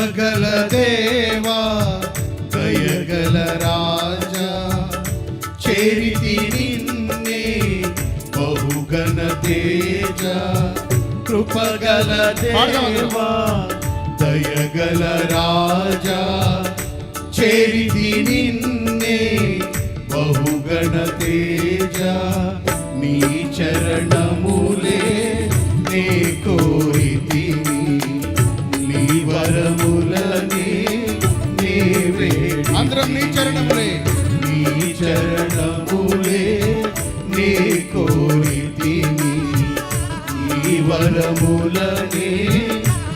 కృపగల దేవా దయగల రాజా చేరితి నిన్నే బహుగణ తేజ కృపగల దేవా దయగల రాజా చేరితి నిన్నే బహుగణ తేజ నీ చరణములే నే కోరితిని నీ వరములనే నే వేడి అందరం నీ చరణములే నీ చరణములే నే కోరితిని నీ వరములనే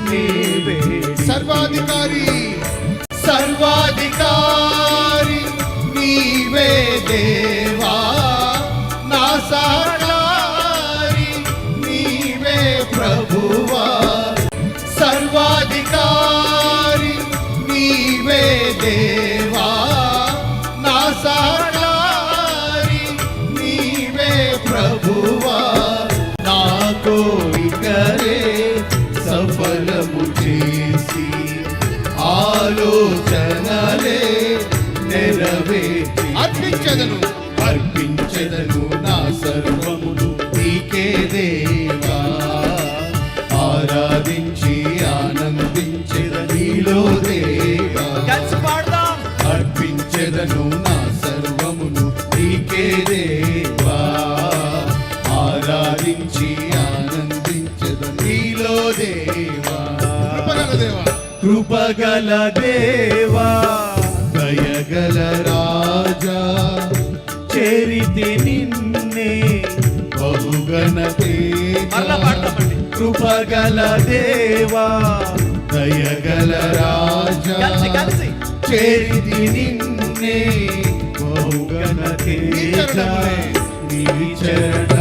నే వేడి సర్వాధికారి సర్వాధికారి నీవే దేవా నా సాకారి నీవే ప్రభువా సర్వాధికారి నీవే దేవా నా సాకారి నీవే ప్రభువా నా కోరికలే సఫలము చేసి ఆలోచనలే నెరవేర్చి అర్పించెదను నా సర్వమును నీకే దేవా ఆరాధించి ఆనందించెదను నీలో దేవా అర్పించెదను నా సర్వమును నీకే దేవా ఆరాధించి ఆనందించెదను నీలో దేవా కృపగల దేవా దయగల రాజా చేరితి నిన్నే బహుగణ తేజ కృపగల దేవా దయగల రాజా చేరితి నిన్నే బహుగణ తేజ నీ చరణ